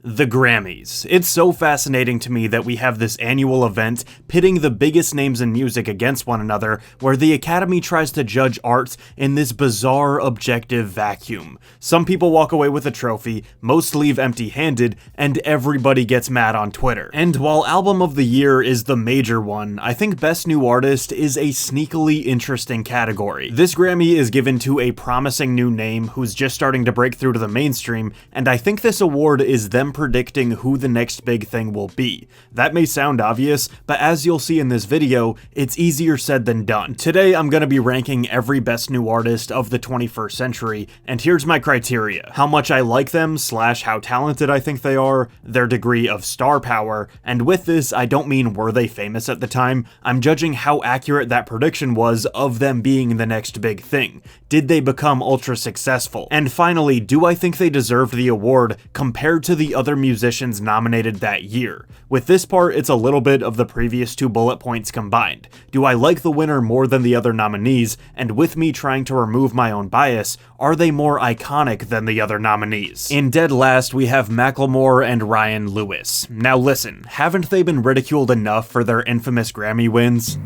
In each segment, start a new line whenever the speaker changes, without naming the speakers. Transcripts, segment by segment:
The Grammys. It's so fascinating to me that we have this annual event pitting the biggest names in music against one another, where the Academy tries to judge art in this bizarre objective vacuum. Some people walk away with a trophy, most leave empty-handed, and everybody gets mad on Twitter. And while Album of the Year is the major one, I think Best New Artist is a sneakily interesting category. This Grammy is given to a promising new name who's just starting to break through to the mainstream, and I think this award is them predicting who the next big thing will be. That may sound obvious, but as you'll see in this video, it's easier said than done. Today, I'm going to be ranking every Best New Artist of the 21st century, and here's my criteria: how much I like them / how talented I think they are, their degree of star power, and with this, I don't mean were they famous at the time, I'm judging how accurate that prediction was of them being the next big thing. Did they become ultra successful? And finally, do I think they deserved the award compared to the other musicians nominated that year? With this part, it's a little bit of the previous two bullet points combined. Do I like the winner more than the other nominees? And with me trying to remove my own bias, are they more iconic than the other nominees? In dead last, we have Macklemore and Ryan Lewis. Now listen, haven't they been ridiculed enough for their infamous Grammy wins?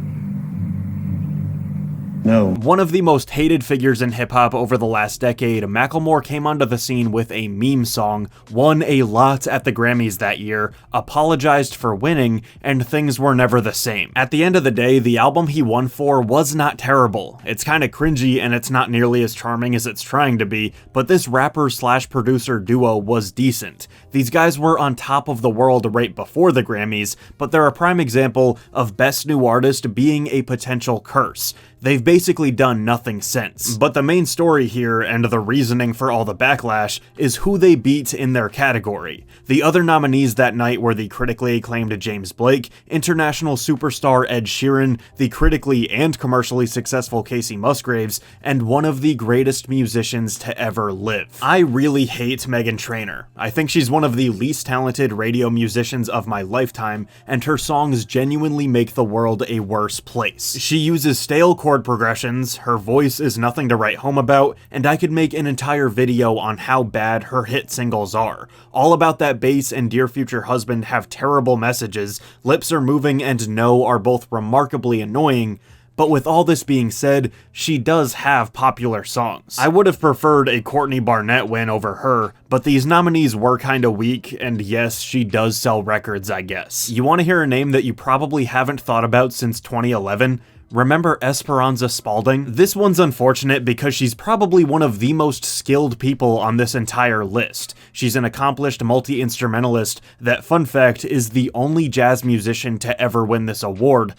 No. One of the most hated figures in hip-hop over the last decade, Macklemore came onto the scene with a meme song, won a lot at the Grammys that year, apologized for winning, and things were never the same. At the end of the day, the album he won for was not terrible. It's kinda cringy and it's not nearly as charming as it's trying to be, but this rapper / producer duo was decent. These guys were on top of the world right before the Grammys, but they're a prime example of Best New Artist being a potential curse. They've basically done nothing since. But the main story here, and the reasoning for all the backlash, is who they beat in their category. The other nominees that night were the critically acclaimed James Blake, international superstar Ed Sheeran, the critically and commercially successful Casey Musgraves, and one of the greatest musicians to ever live. I really hate Meghan Trainor. I think she's one of the least talented radio musicians of my lifetime, and her songs genuinely make the world a worse place. She uses stale chord progressions, her voice is nothing to write home about, and I could make an entire video on how bad her hit singles are. All About That Bass and Dear Future Husband have terrible messages, Lips Are Moving and No are both remarkably annoying, but with all this being said, she does have popular songs. I would have preferred a Courtney Barnett win over her, but these nominees were kinda weak, and yes, she does sell records, I guess. You wanna hear a name that you probably haven't thought about since 2011? Remember Esperanza Spalding? This one's unfortunate because she's probably one of the most skilled people on this entire list. She's an accomplished multi-instrumentalist that, fun fact, is the only jazz musician to ever win this award.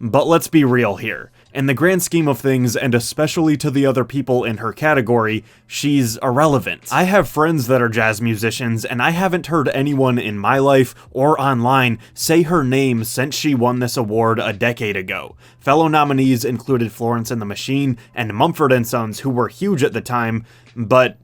But let's be real here. In the grand scheme of things, and especially to the other people in her category, she's irrelevant. I have friends that are jazz musicians, and I haven't heard anyone in my life or online say her name since she won this award a decade ago. Fellow nominees included Florence and the Machine and Mumford Sons, who were huge at the time, but,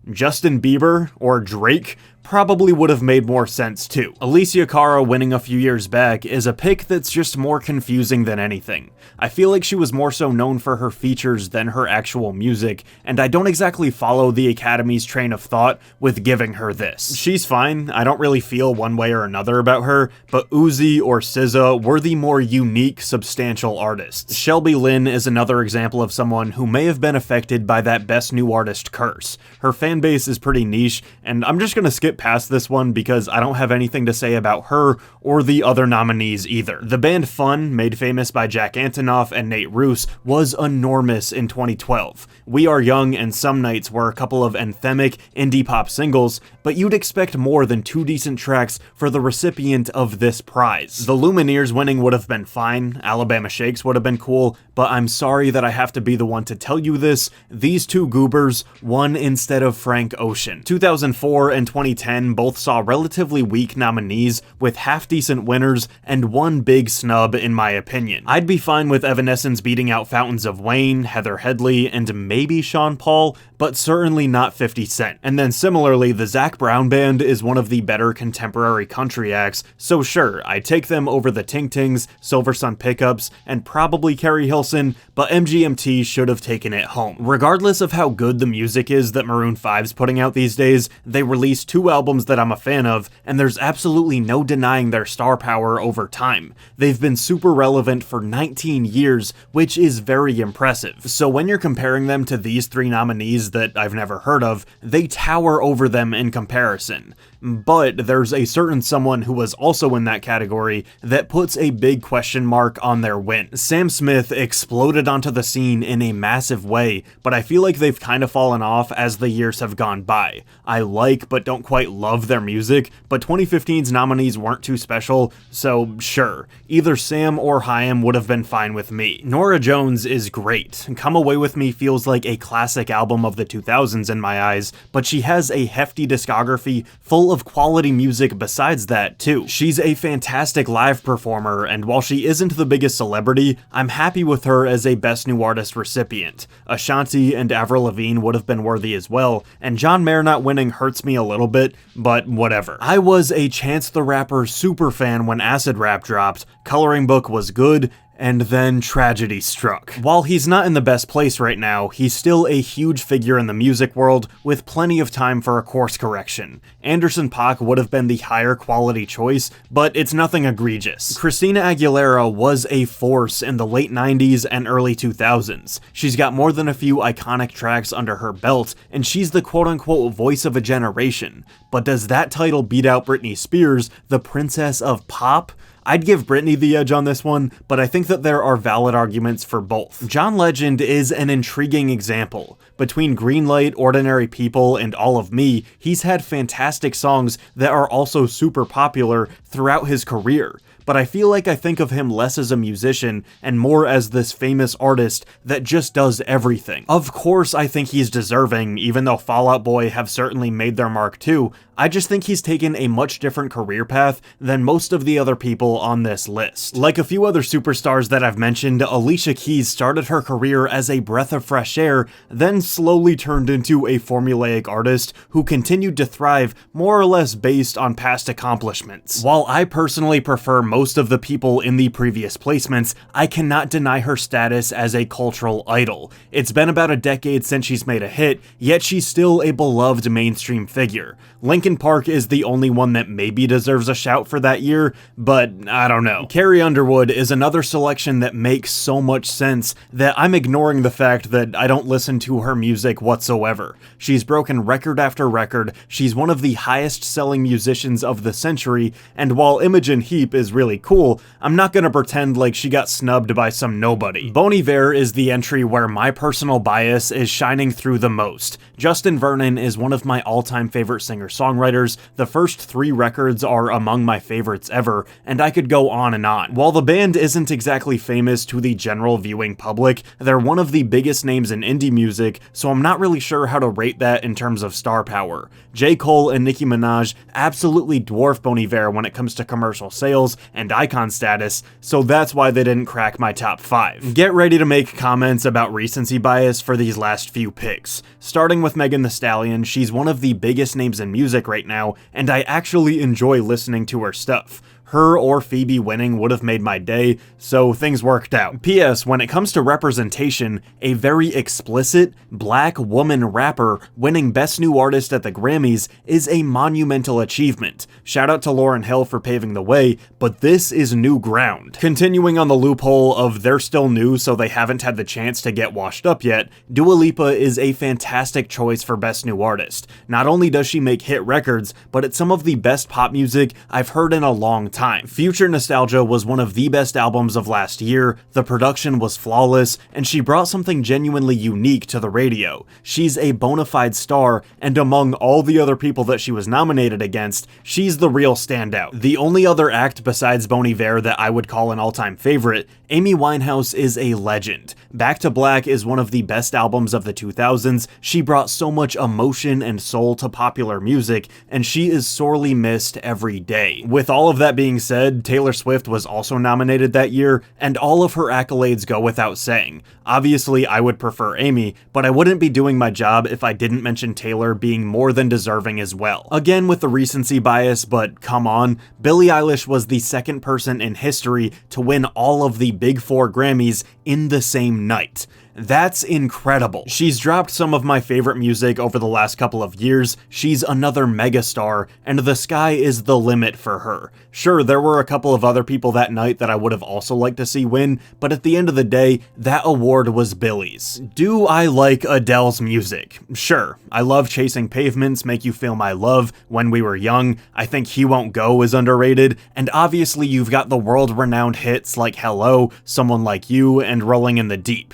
Justin Bieber or Drake probably would have made more sense too. Alicia Cara winning a few years back is a pick that's just more confusing than anything. I feel like she was more so known for her features than her actual music, and I don't exactly follow the Academy's train of thought with giving her this. She's fine, I don't really feel one way or another about her, but Uzi or SZA were the more unique, substantial artists. Shelby Lynne is another example of someone who may have been affected by that Best New Artist curse. Her fan base is pretty niche, and I'm just gonna skip past this one because I don't have anything to say about her or the other nominees either. The band Fun, made famous by Jack Antonoff and Nate Ruess, was enormous in 2012. We Are Young and Some Nights were a couple of anthemic indie pop singles, but you'd expect more than two decent tracks for the recipient of this prize. The Lumineers winning would have been fine, Alabama Shakes would have been cool, but I'm sorry that I have to be the one to tell you this, these two goobers won instead of Frank Ocean. 2004 and 2010 both saw relatively weak nominees with half-decent winners and one big snub in my opinion. I'd be fine with Evanescence beating out Fountains of Wayne, Heather Headley, and maybe Sean Paul, but certainly not 50 Cent. And then similarly, the Zac Brown Band is one of the better contemporary country acts, so sure, I'd take them over the Ting Tings, Silver Sun Pickups, and probably Keri Hilson, but MGMT should have taken it home. Regardless of how good the music is that Maroon 5's putting out these days, they released 2 two albums that I'm a fan of, and there's absolutely no denying their star power over time. They've been super relevant for 19 years, which is very impressive. So when you're comparing them to these three nominees that I've never heard of, they tower over them in comparison. But there's a certain someone who was also in that category that puts a big question mark on their win. Sam Smith exploded onto the scene in a massive way, but I feel like they've kind of fallen off as the years have gone by. I like but don't quite love their music, but 2015's nominees weren't too special, so sure, either Sam or Haim would have been fine with me. Norah Jones is great. Come Away With Me feels like a classic album of the 2000s in my eyes, but she has a hefty discography full of quality music besides that too. She's a fantastic live performer, and while she isn't the biggest celebrity, I'm happy with her as a Best New Artist recipient. Ashanti and Avril Lavigne would have been worthy as well, and John Mayer not winning hurts me a little bit, but whatever. I was a Chance the Rapper super fan when Acid Rap dropped, Coloring Book was good, and then tragedy struck. While he's not in the best place right now, he's still a huge figure in the music world with plenty of time for a course correction. Anderson .Paak would have been the higher quality choice, but it's nothing egregious. Christina Aguilera was a force in the late 90s and early 2000s. She's got more than a few iconic tracks under her belt, and she's the quote-unquote voice of a generation. But does that title beat out Britney Spears, the princess of pop? I'd give Britney the edge on this one, but I think that there are valid arguments for both. John Legend is an intriguing example. Between Greenlight, Ordinary People, and All of Me, he's had fantastic songs that are also super popular throughout his career. But I feel like I think of him less as a musician and more as this famous artist that just does everything. Of course I think he's deserving, even though Fall Out Boy have certainly made their mark too. I just think he's taken a much different career path than most of the other people on this list. Like a few other superstars that I've mentioned, Alicia Keys started her career as a breath of fresh air, then slowly turned into a formulaic artist who continued to thrive more or less based on past accomplishments. While I personally prefer most of the people in the previous placements, I cannot deny her status as a cultural idol. It's been about a decade since she's made a hit, yet she's still a beloved mainstream figure. Linkin Park is the only one that maybe deserves a shout for that year, but I don't know. Carrie Underwood is another selection that makes so much sense that I'm ignoring the fact that I don't listen to her music whatsoever. She's broken record after record, she's one of the highest selling musicians of the century, and while Imogen Heap is really cool, I'm not gonna pretend like she got snubbed by some nobody. Bon Iver is the entry where my personal bias is shining through the most. Justin Vernon is one of my all-time favorite singer-songwriters. The first three records are among my favorites ever, and I could go on and on. While the band isn't exactly famous to the general viewing public, they're one of the biggest names in indie music, so I'm not really sure how to rate that in terms of star power. J. Cole and Nicki Minaj absolutely dwarf Bon Iver when it comes to commercial sales and icon status, so that's why they didn't crack my top 5. Get ready to make comments about recency bias for these last few picks. Starting with Megan Thee Stallion, she's one of the biggest names in music right now, and I actually enjoy listening to her stuff. Her or Phoebe winning would have made my day, so things worked out. P.S. When it comes to representation, a very explicit black woman rapper winning Best New Artist at the Grammys is a monumental achievement. Shout out to Lauryn Hill for paving the way, but this is new ground. Continuing on the loophole of they're still new so they haven't had the chance to get washed up yet, Dua Lipa is a fantastic choice for Best New Artist. Not only does she make hit records, but it's some of the best pop music I've heard in a long time. Future Nostalgia was one of the best albums of last year, the production was flawless, and she brought something genuinely unique to the radio. She's a bona fide star, and among all the other people that she was nominated against, she's the real standout. The only other act besides Bon Iver that I would call an all-time favorite, Amy Winehouse is a legend. Back to Black is one of the best albums of the 2000s, she brought so much emotion and soul to popular music, and she is sorely missed every day. With all of that being said, Taylor Swift was also nominated that year, and all of her accolades go without saying. Obviously, I would prefer Amy, but I wouldn't be doing my job if I didn't mention Taylor being more than deserving as well. Again with the recency bias, but come on, Billie Eilish was the second person in history to win all of the Big Four Grammys in the same night. That's incredible. She's dropped some of my favorite music over the last couple of years, she's another megastar, and the sky is the limit for her. Sure, there were a couple of other people that night that I would have also liked to see win, but at the end of the day, that award was Billie's. Do I like Adele's music? Sure. I love Chasing Pavements, Make You Feel My Love, When We Were Young, I think He Won't Go is underrated, and obviously you've got the world-renowned hits like Hello, Someone Like You, and Rolling in the Deep.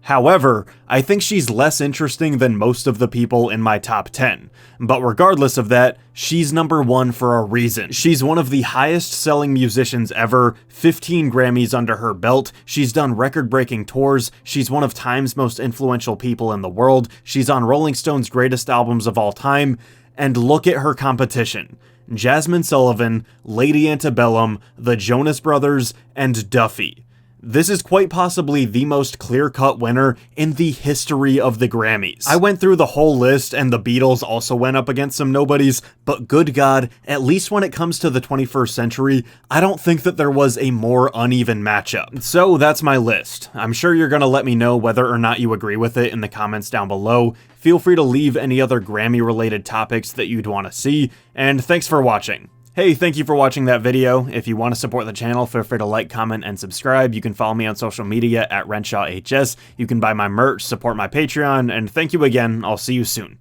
However, I think she's less interesting than most of the people in my top 10. But regardless of that, she's number 1 for a reason. She's one of the highest selling musicians ever, 15 Grammys under her belt, she's done record-breaking tours, she's one of Time's most influential people in the world, she's on Rolling Stone's greatest albums of all time, and look at her competition. Jasmine Sullivan, Lady Antebellum, the Jonas Brothers, and Duffy. This is quite possibly the most clear-cut winner in the history of the Grammys. I went through the whole list, and the Beatles also went up against some nobodies, but good God, at least when it comes to the 21st century, I don't think that there was a more uneven matchup. So that's my list. I'm sure you're gonna let me know whether or not you agree with it in the comments down below. Feel free to leave any other Grammy-related topics that you'd want to see, and thanks for watching. Hey, thank you for watching that video. If you want to support the channel, feel free to like, comment, and subscribe. You can follow me on social media at RenshawHS. You can buy my merch, support my Patreon, and thank you again. I'll see you soon.